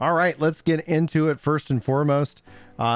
All right, let's get into it first and foremost.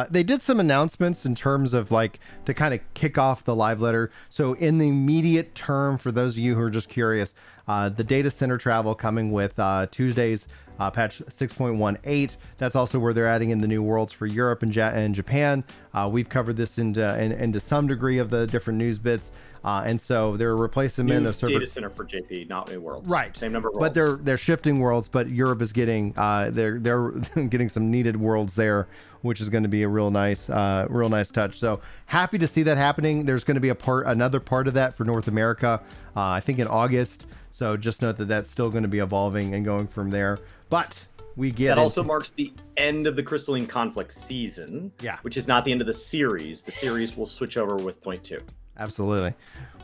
They did some announcements in terms of like to kind of kick off the live letter. So in the immediate term, for those of you who are just curious, the data center travel coming with Tuesday's patch 6.18. That's also where they're adding in the new worlds for Europe and Japan. We've covered this into some degree of the different news bits. And so they're replacing them in a server data center for JP, not new worlds. Right. Same number of worlds. But they're shifting worlds, but Europe is getting they're getting some needed worlds there, which is going to be a real nice touch. So happy to see that happening. There's going to be another part of that for North America, I think in August. So just note that that's still going to be evolving and going from there. But we get that also marks the end of the Crystalline Conflict season. Yeah. Which is not the end of the series. The series will switch over with point 2. Absolutely.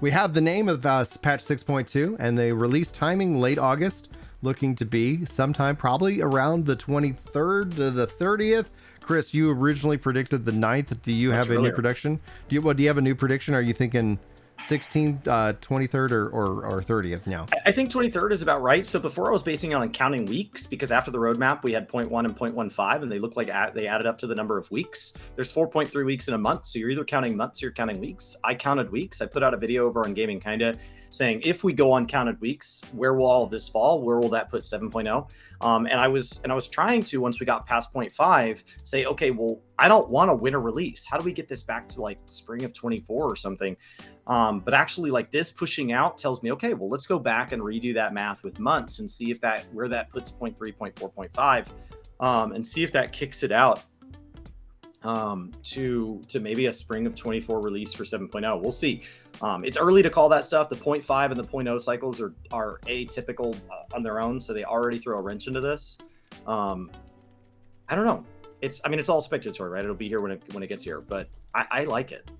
We have the name of patch 6.2 and the release timing late August, looking to be sometime probably around the 23rd to the 30th. Chris, you originally predicted the 9th. Do you have a new prediction? Do you have a new prediction? Are you thinking 16th, 23rd, or 30th now? I think 23rd is about right. So before I was basing it on counting weeks, because after the roadmap we had 0.1 and 0.15, and they look like they added up to the number of weeks. There's 4.3 weeks in a month, so you're either counting months or you're counting weeks. I counted weeks. I put out a video over on Gaming Kinda saying, if we go on counted weeks, where will all of this fall? Where will that put 7.0? And I was trying to, once we got past 0.5, say, okay, well, I don't want a winter release. How do we get this back to like spring of 24 or something? But actually, like this pushing out tells me, okay, well, let's go back and redo that math with months and see if where that puts 0.3, 0.4, 0.5, and see if that kicks it out to maybe a spring of 24 release for 7.0. We'll see. It's early to call that stuff. The 0.5 and the 0.0 cycles are atypical on their own, so they already throw a wrench into this. I don't know. It's all speculatory, right? It'll be here when it gets here, but I like it.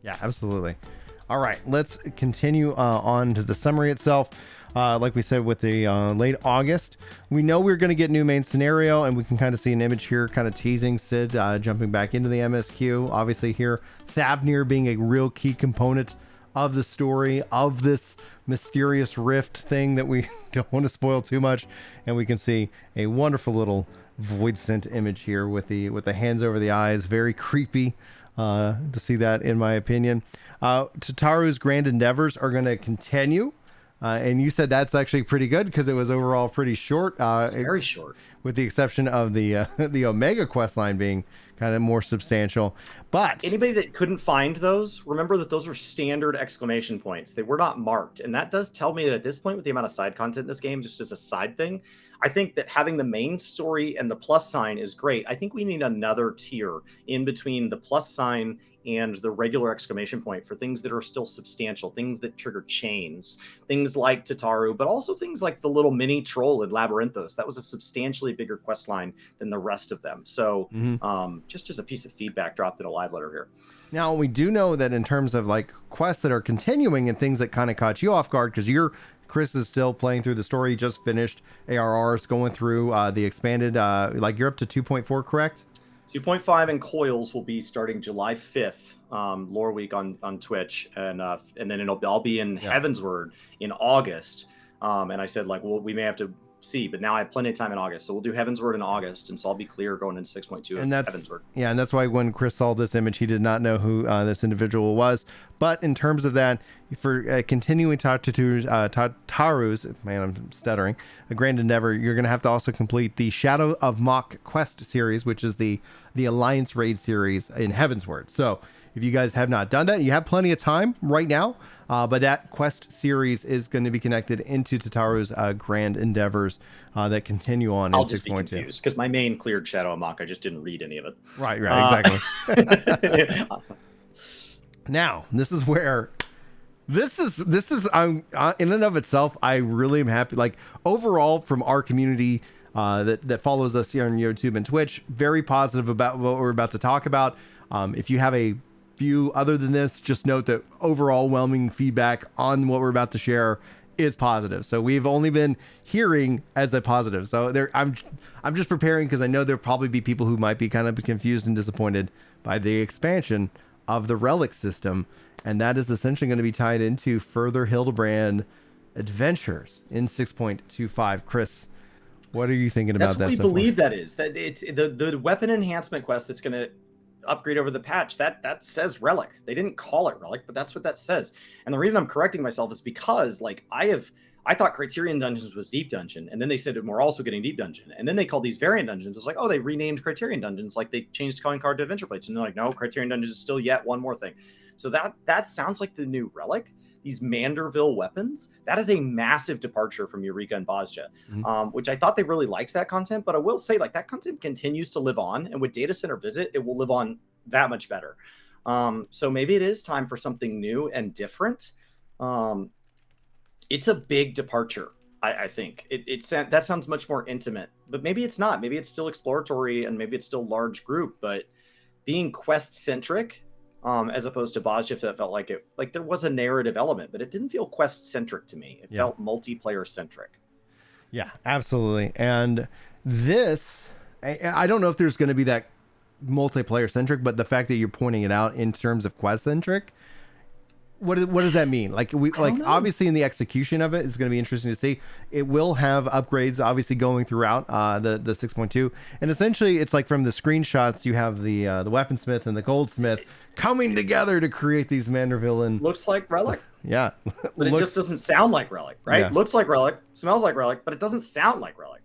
Yeah, absolutely. All right, let's continue on to the summary itself. Like we said, with the late August, we know we're going to get new main scenario, and we can kind of see an image here kind of teasing Sid jumping back into the Msq. Obviously here, Thavnir being a real key component of the story of this mysterious rift thing that we don't want to spoil too much. And we can see a wonderful little void scent image here with the hands over the eyes. Very creepy to see that, in my opinion. Tataru's grand endeavors are going to continue. And you said that's actually pretty good because it was overall pretty short. It's very short. With the exception of the Omega quest line being kind of more substantial. But anybody that couldn't find those, remember that those are standard exclamation points. They were not marked. And that does tell me that at this point, with the amount of side content in this game, just as a side thing, I think that having the main story and the plus sign is great. I think we need another tier in between the plus sign and the regular exclamation point for things that are still substantial, things that trigger chains, things like Tataru, but also things like the little mini troll in Labyrinthos. That was a substantially bigger quest line than the rest of them. So just as a piece of feedback dropped in a live letter here. Now, we do know that in terms of like quests that are continuing and things that kind of caught you off guard, because Chris is still playing through the story. He just finished ARRs, going through the expanded, like you're up to 2.4, correct? 2.5 and Coils will be starting July 5th, Lore Week on Twitch, and then I'll be in Heavensward in August. And I said, like, well, we may have to see, but now I have plenty of time in August, so we'll do Heavensward in August, and so I'll be clear going into 6.2 and Heavensward. Yeah, and that's why when Chris saw this image, he did not know who this individual was. But in terms of that, for continuing Tataru's, man, I'm stuttering, a grand endeavor, you're going to have to also complete the Shadow of Mach quest series, which is the Alliance raid series in Heavensward. So if you guys have not done that, you have plenty of time right now. But that quest series is going to be connected into Tataru's grand endeavors that continue on in 6.2. I'll just be confused because my main cleared Shadow of Mach, I just didn't read any of it. Right, exactly. Now, this is where this is in and of itself, I really am happy. Like overall, from our community that follows us here on YouTube and Twitch, very positive about what we're about to talk about. If you have a few other than this, just note that overwhelming feedback on what we're about to share is positive. So we've only been hearing as a positive. So I'm just preparing because I know there'll probably be people who might be kind of confused and disappointed by the expansion of the relic system, and that is essentially going to be tied into further Hildebrand adventures in 6.25. Chris, What are you thinking about That's that? what we so far? believe that is. That it's the weapon enhancement quest that's going to upgrade over the patch. That says relic. They didn't call it relic, but that's what that says. And the reason I'm correcting myself is because like I thought Criterion Dungeons was Deep Dungeon, and then they said we're also getting Deep Dungeon, and then they called these variant dungeons. It's like, oh, they renamed Criterion Dungeons, like they changed calling card to Adventure Plates, and they're like, no, Criterion Dungeons is still yet one more thing. So that sounds like the new relic. These Manderville weapons, that is a massive departure from Eureka and Bozja, which I thought they really liked that content, but I will say like that content continues to live on, and with Data Center Visit, it will live on that much better. So maybe it is time for something new and different. It's a big departure. I think that sounds much more intimate, but maybe it's not. Maybe it's still exploratory, and maybe it's still large group, but being quest centric, as opposed to Bozja, that felt like it, like there was a narrative element, but it didn't feel quest centric to me. It felt multiplayer centric. Yeah, absolutely. And this, I don't know if there's going to be that multiplayer centric, but the fact that you're pointing it out in terms of quest centric, what does that mean? Like obviously in the execution of it, it's going to be interesting to see. It will have upgrades obviously going throughout the 6.2, and essentially it's like from the screenshots you have the weaponsmith and the goldsmith coming together to create these Manderville, and looks like relic. Yeah, but it just doesn't sound like relic, right? Yeah. Looks like relic, smells like relic, but it doesn't sound like relic.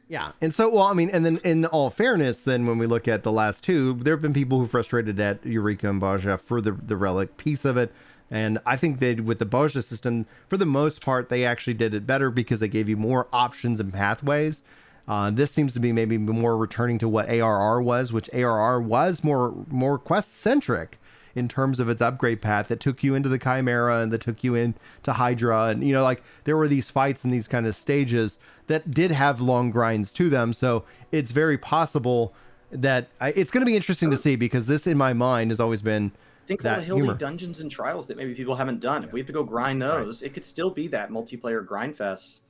Yeah. And so, well, I mean, and then in all fairness, then when we look at the last two, there have been people who frustrated at Eureka and Bozja for the relic piece of it. And I think they, with the Bozja system, for the most part, they actually did it better because they gave you more options and pathways. This seems to be maybe more returning to what ARR was, which ARR was more quest-centric in terms of its upgrade path that took you into the Chimera and that took you into Hydra. And, you know, like there were these fights and these kind of stages that did have long grinds to them. So it's very possible that it's going to be interesting to see, because this in my mind has always been Think of all the Hildy dungeons and trials that maybe people haven't done. If we have to go grind those, it could still be that multiplayer grind fest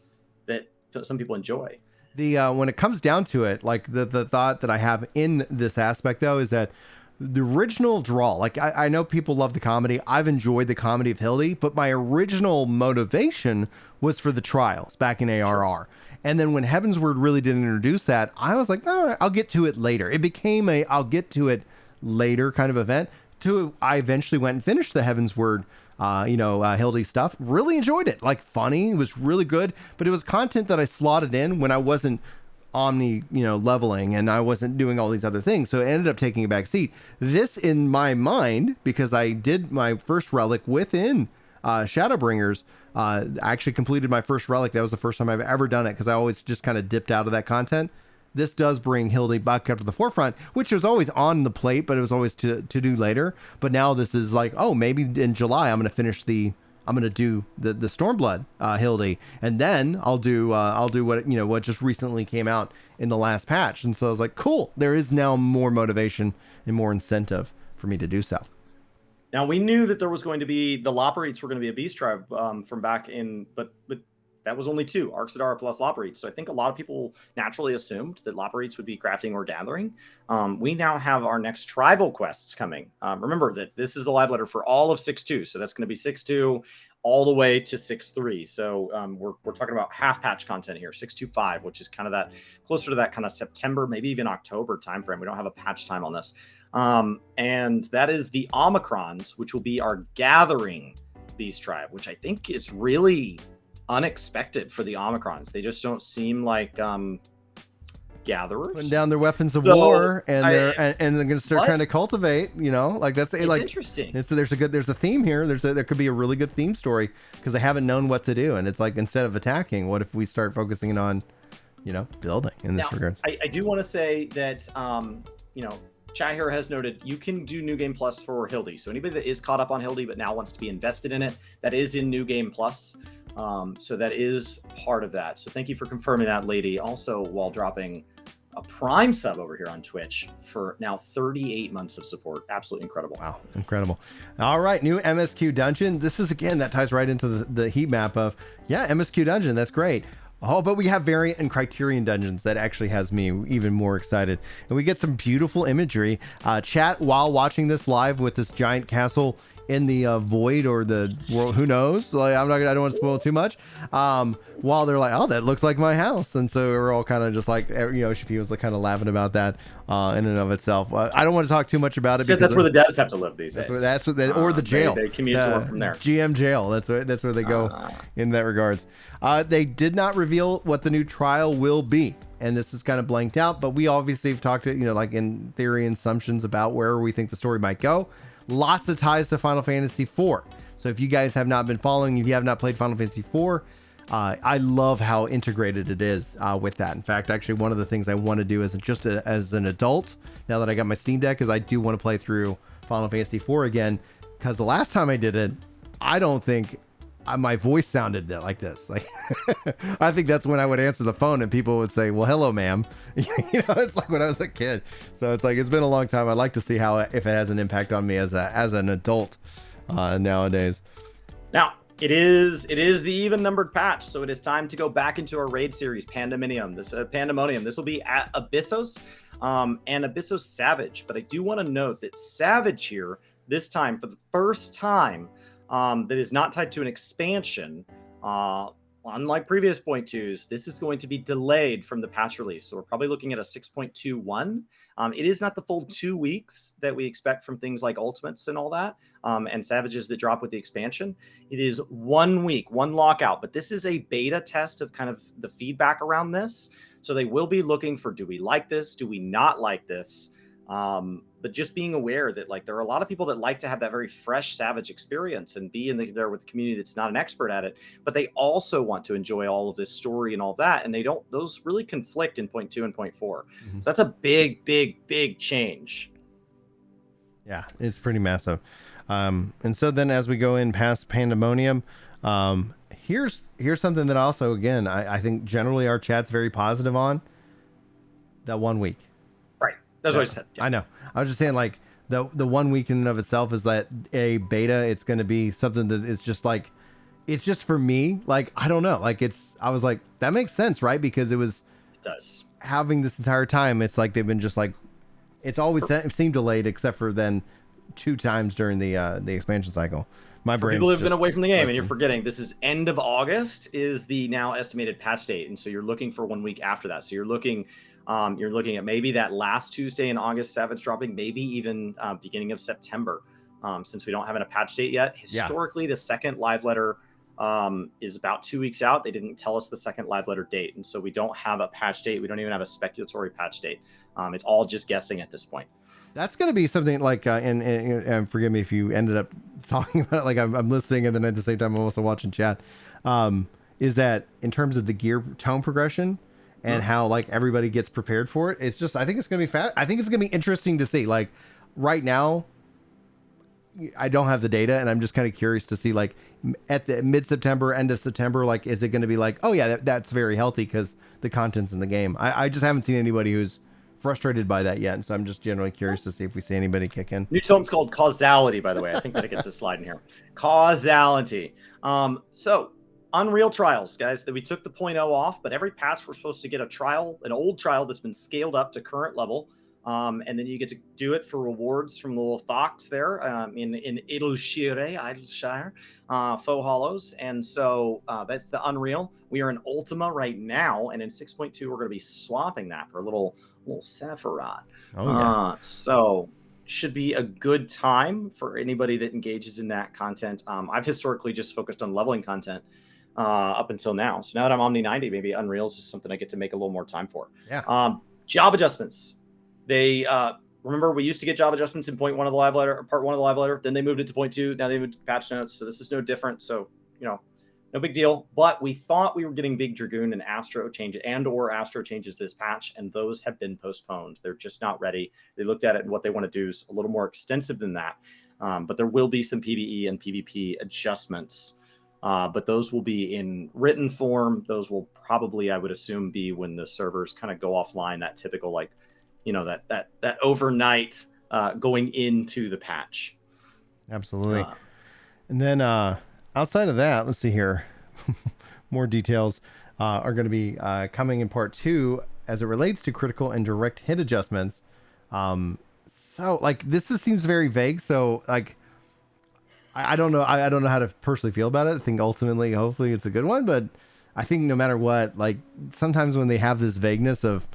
that some people enjoy. The when it comes down to it, like the thought that I have in this aspect though is that the original draw, like I know people love the comedy. I've enjoyed the comedy of Hildy, but my original motivation was for the trials back in ARR. And then when Heavensward really didn't introduce that, I was like, all right, I'll get to it later. It became a I'll get to it later kind of event. I eventually went and finished the Heavensward, Hildy stuff. Really enjoyed it. Like funny, it was really good, but it was content that I slotted in when I wasn't leveling and I wasn't doing all these other things. So it ended up taking a back seat. This in my mind, because I did my first relic within Shadowbringers, I actually completed my first relic. That was the first time I've ever done it, because I always just kind of dipped out of that content. This does bring Hildy back up to the forefront, which was always on the plate, but it was always to do later. But now this is like, oh, maybe in July I'm going to do the Stormblood Hildy, and then I'll do what just recently came out in the last patch. And so I was like, cool, there is now more motivation and more incentive for me to do so. Now we knew that there was going to be the Loporrites were going to be a beast tribe from back in, but that was only 2, Arxidara plus Loporrites. So I think a lot of people naturally assumed that Loporrites would be crafting or gathering. We now have our next tribal quests coming. Remember that this is the live letter for all of 6.2. So that's going to be 6.2 all the way to 6.3. So we're talking about half patch content here, 6.2.5, which is kind of that closer to that kind of September, maybe even October timeframe. We don't have a patch time on this. And that is the Omicrons, which will be our gathering beast tribe, which I think is really unexpected for the Omicrons. They just don't seem like gatherers. Putting down their weapons of war, and they're going to start trying to cultivate. Like that's it's like interesting. There's a theme here. There could be a really good theme story, because they haven't known what to do, and it's like, instead of attacking, what if we start focusing on building in this regard? I do want to say that Chai here has noted you can do New Game Plus for Hildy. So anybody that is caught up on Hildy but now wants to be invested in it, that is in New Game Plus. So that is part of that. So thank you for confirming that, lady. Also, while dropping a Prime sub over here on Twitch for now 38 months of support. Absolutely incredible. Wow, incredible. All right, new Msq Dungeon. This is, again, that ties right into the heat map of, Msq Dungeon. That's great. Oh, but we have variant and Criterion Dungeons. That actually has me even more excited. And we get some beautiful imagery. Chat, while watching this live with this giant castle in the void or the world, who knows? Like I don't want to spoil too much. While they're like, oh, that looks like my house, and so we're all kind of just like, Shafi was like kind of laughing about that in and of itself. I don't want to talk too much about it. So that's where the devs have to live these days. That's what or the jail. They commute to work from there. GM jail. That's where they go in that regards. They did not reveal what the new trial will be, and this is kind of blanked out. But we obviously have talked to like in theory and assumptions about where we think the story might go. Lots of ties to Final Fantasy IV. So if you guys have not been following, if you have not played Final Fantasy IV, I love how integrated it is with that. In fact, actually, one of the things I want to do as an adult, now that I got my Steam Deck, is I do want to play through Final Fantasy IV again, because the last time I did it, I don't think my voice sounded like this. Like, I think that's when I would answer the phone and people would say, well, hello, ma'am. It's like when I was a kid. So it's like, it's been a long time. I'd like to see if it has an impact on me as an adult nowadays. Now, it is the even numbered patch, so it is time to go back into our raid series, Pandemonium. Pandemonium. This will be at Abyssos and Abyssos Savage. But I do want to note that Savage here, this time, for the first time, that is not tied to an expansion. Unlike previous 0.2s, this is going to be delayed from the patch release. So we're probably looking at a 6.21. It is not the full 2 weeks that we expect from things like Ultimates and all that, and Savages that drop with the expansion. It is 1 week, one lockout, but this is a beta test of kind of the feedback around this. So they will be looking for, do we like this? Do we not like this? But just being aware that like there are a lot of people that like to have that very fresh Savage experience and be there with the community that's not an expert at it, but they also want to enjoy all of this story and all that, and those really conflict in 0.2 and 0.4. So that's a big change. Yeah, it's pretty massive. And so then as we go in past Pandemonium, here's something that also, again, I think generally our chat's very positive on. That 1 week. That's what I said. Yeah. I know. I was just saying, like, the 1 week in and of itself is that a beta. It's going to be something that is just like, it's just for me. Like, I don't know. Like, I was like, that makes sense, right? Because it does having this entire time. It's like they've been just like, it's always seemed delayed, except for then 2 times during the expansion cycle. My brain. People have been away from the game, and you're forgetting this is end of August is the now estimated patch date, and so you're looking for 1 week after that. So you're looking at maybe that last Tuesday in August, Savage dropping, maybe even beginning of September, since we don't have a patch date yet. Historically, the second live letter is about 2 weeks out. They didn't tell us the second live letter date, and so we don't have a patch date. We don't even have a speculatory patch date. It's all just guessing at this point. That's going to be something like, and forgive me if you ended up talking about it, like I'm listening and then at the same time I'm also watching chat, is that in terms of the gear tone progression, and how like everybody gets prepared for it. It's just, I think it's going to be fast. I think it's going to be interesting to see. Like right now, I don't have the data, and I'm just kind of curious to see like at the mid-September, end of September, like, is it going to be like, oh yeah, that's very healthy because the content's in the game. I just haven't seen anybody who's frustrated by that yet. And so I'm just generally curious to see if we see anybody kick in. New tone's called Causality, by the way. I think that it gets a slide in here. Causality. So Unreal trials, guys, that we took the 0.0 off, but every patch we're supposed to get a trial, an old trial that's been scaled up to current level. And then you get to do it for rewards from the little fox there in Idleshire, Faux Hollows. And so that's the Unreal. We are in Ultima right now, and in 6.2 we're going to be swapping that for a little Sephiroth. Oh, yeah. So should be a good time for anybody that engages in that content. I've historically just focused on leveling content up until now. So now that I'm Omni 90, maybe Unreal is just something I get to make a little more time for. Yeah. Job adjustments. They remember we used to get job adjustments in point 1 of the live letter, or part 1 of the live letter. Then they moved it to 0.2. Now they moved to patch notes. So this is no different. So, no big deal. But we thought we were getting Big Dragoon and Astro changes or Astro changes this patch, and those have been postponed. They're just not ready. They looked at it, and what they want to do is a little more extensive than that. But there will be some PvE and PvP adjustments. But those will be in written form. Those will probably, I would assume, be when the servers kind of go offline, that typical, like, that overnight going into the patch. Absolutely. And then outside of that, let's see here. More details are going to be coming in part 2 as it relates to critical and direct hit adjustments. So like this seems very vague. So like I don't know. I don't know how to personally feel about it. I think ultimately, hopefully, it's a good one. But I think no matter what, like sometimes when they have this vagueness of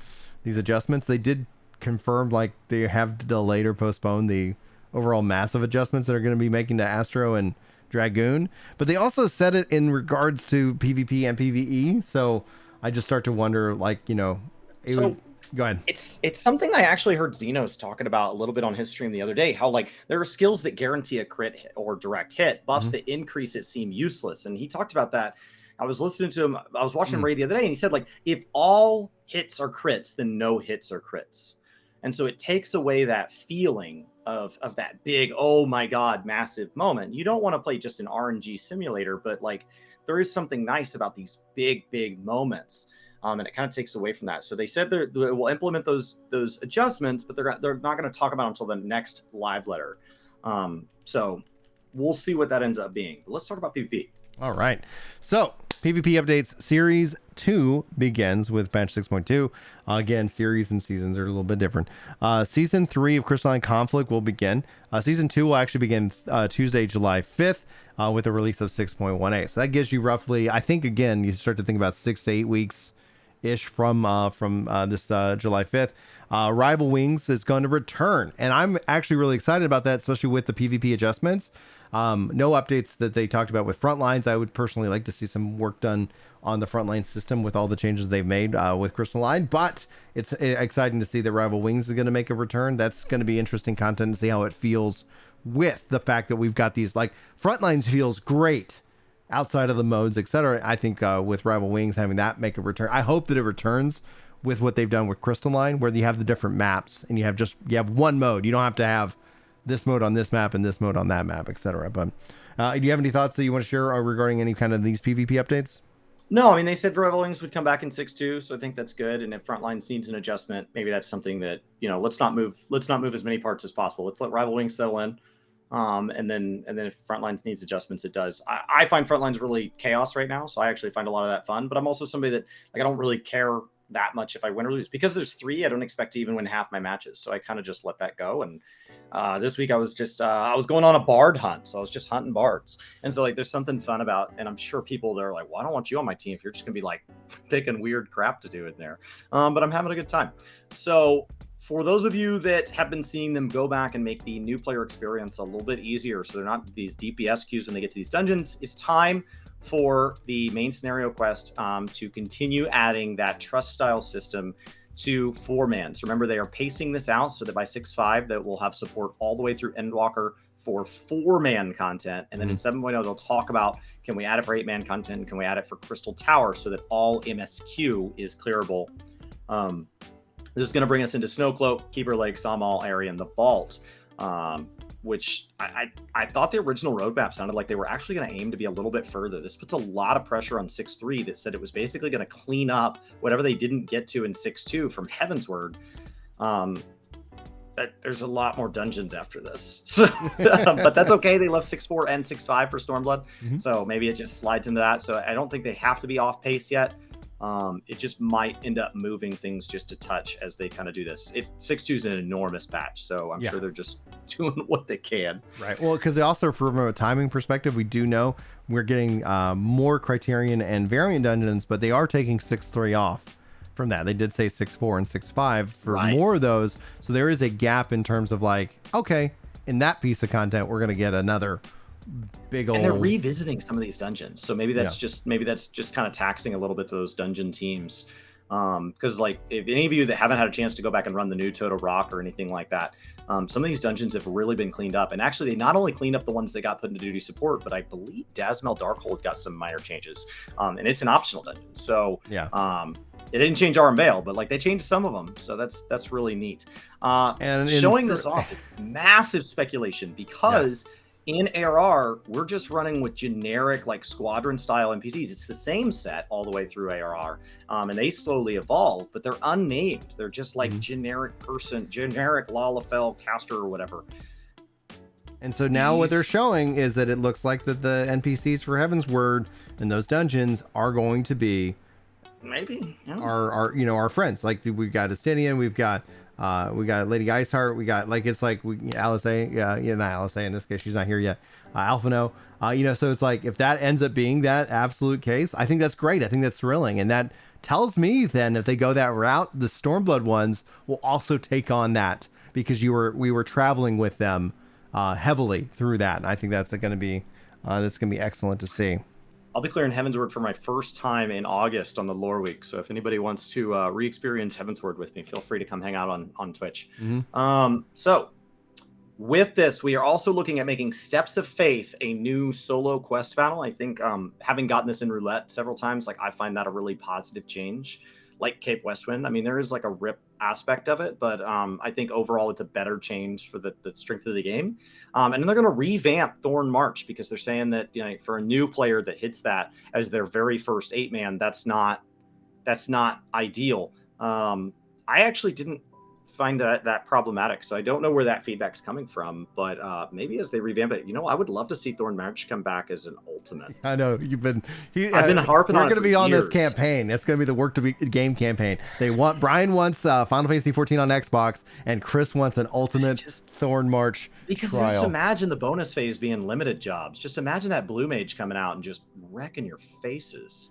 these adjustments, they did confirm like they have delayed or postponed the overall massive adjustments that are going to be making to Astro and Dragoon. But they also said it in regards to PvP and PvE. So I just start to wonder, like, go ahead. It's something I actually heard Xenos talking about a little bit on his stream the other day, how like there are skills that guarantee a crit hit or direct hit, buffs that increase it seem useless. And he talked about that. I was listening to him, I was watching him raid the other day, and he said, like, if all hits are crits, then no hits are crits. And so it takes away that feeling of that big, oh my God, massive moment. You don't want to play just an RNG simulator, but like there is something nice about these big moments. And it kind of takes away from that. So they said they will implement those adjustments, but they're not going to talk about it until the next live letter. So we'll see what that ends up being. But let's talk about PvP. All right. So PvP updates series 2 begins with patch 6.2. Again, series and seasons are a little bit different. Season 3 of Crystalline Conflict will begin. Season 2 will actually begin Tuesday, July 5th. With a release of 6.18. So that gives you roughly, I think, again, you start to think about 6 to 8 weeks ish from this July 5th. Rival Wings is going to return, and I'm actually really excited about that, especially with the PvP adjustments. No updates that they talked about with Frontlines. I would personally like to see some work done on the Frontline system with all the changes they've made with Crystalline, but it's exciting to see that Rival Wings is going to make a return. That's going to be interesting content to see how it feels with the fact that we've got these, like, Frontlines feels great outside of the modes, etc. I think with Rival Wings having that make a return, I hope that it returns with what they've done with Crystalline, where you have the different maps and you have one mode. You don't have to have this mode on this map and this mode on that map, etc. But do you have any thoughts that you want to share regarding any kind of these PvP updates? No, I mean, they said Rival Wings would come back in 6.2, so I think that's good. And if Frontlines needs an adjustment, maybe that's something that, let's not move as many parts as possible. Let's let Rival Wings settle in. And then if Frontlines needs adjustments, it does. I find Frontlines really chaos right now, so I actually find a lot of that fun. But I'm also somebody that, like, I don't really care that much if I win or lose, because there's 3. I don't expect to even win half my matches, so I kind of just let that go. And this week I was just I was going on a bard hunt, so I was just hunting bards, and so like there's something fun about. And I'm sure people they're like, well, I don't want you on my team if you're just gonna be like picking weird crap to do in there. But I'm having a good time. So for those of you that have been seeing them go back and make the new player experience a little bit easier, so they're not these DPS queues when they get to these dungeons, it's time for the main scenario quest to continue adding that trust style system to 4-man. So remember, they are pacing this out so that by 6.5 that will have support all the way through Endwalker for 4-man content. And then in 7.0, they'll talk about, can we add it for 8-man content? Can we add it for Crystal Tower so that all MSQ is clearable? This is going to bring us into Snowcloak, Keeper Lake, Sawmall area, and the Vault, which I thought the original roadmap sounded like they were actually going to aim to be a little bit further. This puts a lot of pressure on 6.3 that said it was basically going to clean up whatever they didn't get to in 6.2 from Heavensward. There's a lot more dungeons after this, so, but that's okay. They left 6.4 and 6.5 for Stormblood, so maybe it just slides into that. So I don't think they have to be off pace yet. It just might end up moving things just a touch as they kind of do this. 6.2 is an enormous patch, so I'm sure they're just doing what they can. Right. Well, because they also, from a timing perspective, we do know we're getting more Criterion and Variant dungeons, but they are taking 6.3 off from that. They did say 6.4 and 6.5 for more of those, so there is a gap in terms of like, okay, in that piece of content, we're going to get another big old. And they're revisiting some of these dungeons, so maybe that's just kind of taxing a little bit to those dungeon teams. Because like, if any of you that haven't had a chance to go back and run the new Toto Rock or anything like that, some of these dungeons have really been cleaned up. And actually, they not only cleaned up the ones that got put into duty support, but I believe Dasmel Darkhold got some minor changes. And it's an optional dungeon, so it didn't change Arm Veil, but like they changed some of them, so that's really neat. And showing this off is massive speculation, because in ARR, we're just running with generic, like, squadron-style NPCs. It's the same set all the way through ARR, and they slowly evolve, but they're unnamed. They're just like generic Lalafell caster or whatever. And so now what they're showing is that it looks like that the NPCs for Heavensward and those dungeons are going to be Maybe. Yeah. our you know, our friends. Like we've got Estinian, we've got Lady Iceheart, we got like it's like Alice A, not Alice A in this case, she's not here yet. Alphino, you know, so it's like if that ends up being that absolute case, I think that's great. I think that's thrilling, and that tells me then if they go that route, the Stormblood ones will also take on that because we were traveling with them heavily through that, and I think that's going to be excellent to see. I'll be clearing Heavensward for my first time in August on the Lore Week. So if anybody wants to re-experience Heavensward with me, feel free to come hang out on Twitch. So with this, we are also looking at making Steps of Faith a new solo quest battle. I think having gotten this in roulette several times, like I find that a really positive change. Like Cape Westwind, I mean, there is like a rip aspect of it, but I think overall it's a better change for the strength of the game. And then they're going to revamp Thorn March because they're saying that, you know, for a new player that hits that as their very first 8-man, that's not ideal. I actually didn't find that problematic, so I don't know where that feedback's coming from, but maybe as they revamp it, you know, I would love to see Thorn March come back as an ultimate. I know I've been harping on it. We're going to be on years. this campaign. It's going to be the work to be game campaign. Brian wants Final Fantasy 14 on Xbox, and Chris wants an ultimate Thorn March because trial. Just imagine the bonus phase being limited jobs. Just imagine that blue mage coming out and just wrecking your faces.